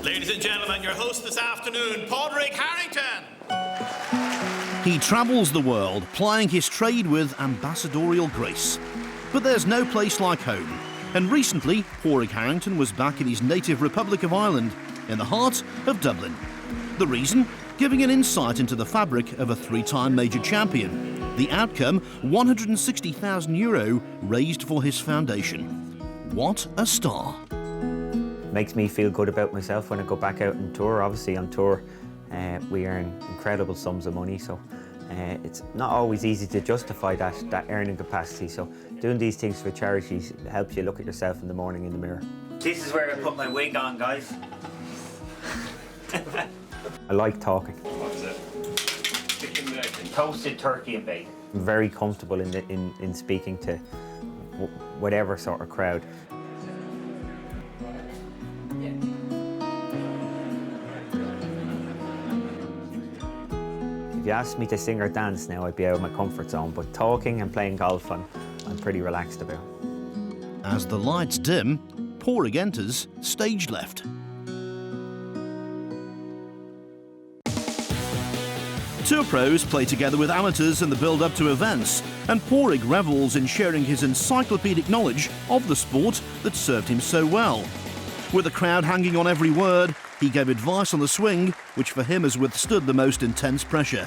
Ladies and gentlemen, your host this afternoon, Padraig Harrington. He travels the world, plying his trade with ambassadorial grace. But there's no place like home. And recently, Padraig Harrington was back in his native Republic of Ireland, in the heart of Dublin. The reason? Giving an insight into the fabric of a three-time major champion. The outcome, €160,000 raised for his foundation. What a star. Makes me feel good about myself when I go back out on tour. Obviously on tour we earn incredible sums of money, so it's not always easy to justify that earning capacity. So doing these things for charities helps you look at yourself in the morning in the mirror. This is where I put my wig on, guys. I like talking. What is it? Chicken bacon. Toasted turkey and bacon. I'm very comfortable in speaking to whatever sort of crowd. If you asked me to sing or dance now, I'd be out of my comfort zone, but talking and playing golf, I'm pretty relaxed about. As the lights dim, Padraig enters stage left. Tour pros play together with amateurs in the build-up to events, and Padraig revels in sharing his encyclopedic knowledge of the sport that served him so well. With the crowd hanging on every word, he gave advice on the swing, which for him has withstood the most intense pressure.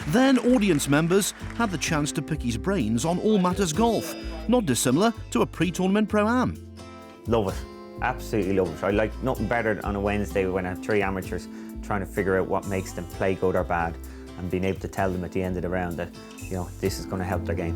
Then audience members had the chance to pick his brains on all matters golf, not dissimilar to a pre-tournament pro-am. Love it, absolutely love it. I like nothing better on a Wednesday when I have three amateurs trying to figure out what makes them play good or bad, and being able to tell them at the end of the round that, you know, this is going to help their game.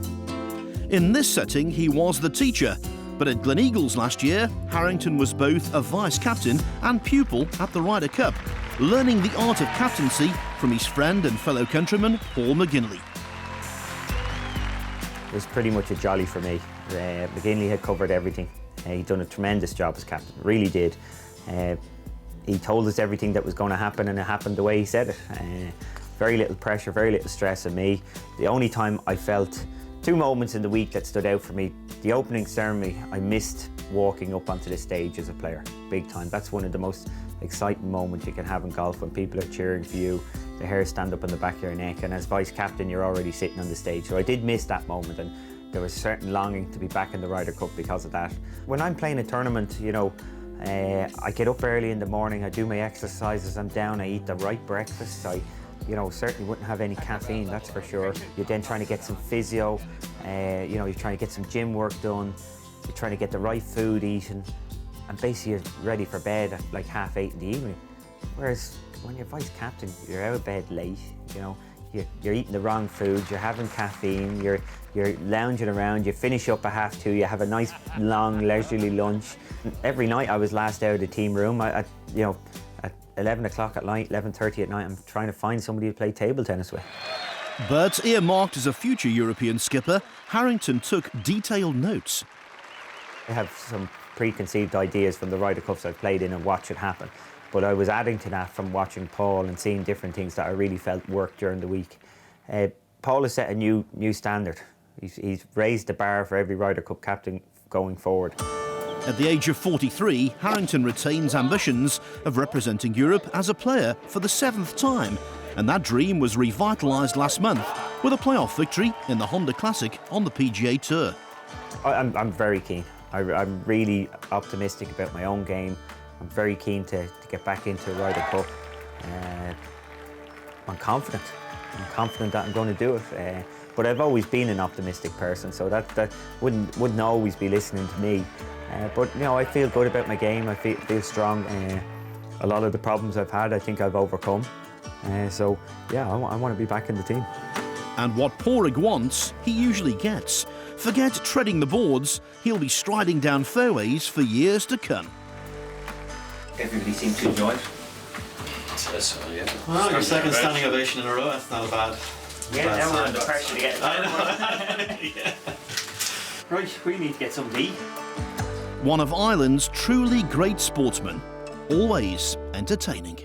In this setting, he was the teacher, but at Gleneagles last year, Harrington was both a vice-captain and pupil at the Ryder Cup, learning the art of captaincy from his friend and fellow countryman, Paul McGinley. It was pretty much a jolly for me. McGinley had covered everything. He'd done a tremendous job as captain, really did. He told us everything that was going to happen, and it happened the way he said it. Very little pressure, very little stress on me. The only time I felt, two moments in the week that stood out for me. The opening ceremony, I missed walking up onto the stage as a player, big time. That's one of the most exciting moments you can have in golf, when people are cheering for you, the hair stand up on the back of your neck, and as vice-captain you're already sitting on the stage. So I did miss that moment, and there was a certain longing to be back in the Ryder Cup because of that. When I'm playing a tournament, you know, I get up early in the morning, I do my exercises, I'm down, I eat the right breakfast. You know, certainly wouldn't have any caffeine, that's for sure. You're then trying to get some physio, you know, you're trying to get some gym work done, you're trying to get the right food eaten, and basically you're ready for bed at like 8:30 in the evening. Whereas when you're vice-captain, you're out of bed late, you know, you're eating the wrong food, you're having caffeine, you're lounging around, you finish up at 2:30, you have a nice long leisurely lunch. Every night I was last out of the team room, you know, at 11 o'clock at night, 11:30 at night, I'm trying to find somebody to play table tennis with. But earmarked as a future European skipper, Harrington took detailed notes. I have some preconceived ideas from the Ryder Cups I've played in and what should happen. But I was adding to that from watching Paul and seeing different things that I really felt worked during the week. Paul has set a new standard. He's raised the bar for every Ryder Cup captain going forward. At the age of 43, Harrington retains ambitions of representing Europe as a player for the 7th time, and that dream was revitalised last month with a playoff victory in the Honda Classic on the PGA Tour. I'm very keen. I'm really optimistic about my own game. I'm very keen to get back into Ryder Cup. I'm confident. I'm confident that I'm going to do it. But I've always been an optimistic person, so that wouldn't always be listening to me. But you know, I feel good about my game. I feel strong. A lot of the problems I've had, I think I've overcome. So yeah, I want to be back in the team. And what Padraig wants, he usually gets. Forget treading the boards, he'll be striding down fairways for years to come. Everybody seems to enjoy it. Says so, yeah. Well, your second standing ovation in a row, that's not a bad. Yeah, now we're under pressure to get it. I know. Yeah. Right, we need to get some tea. One of Ireland's truly great sportsmen, always entertaining.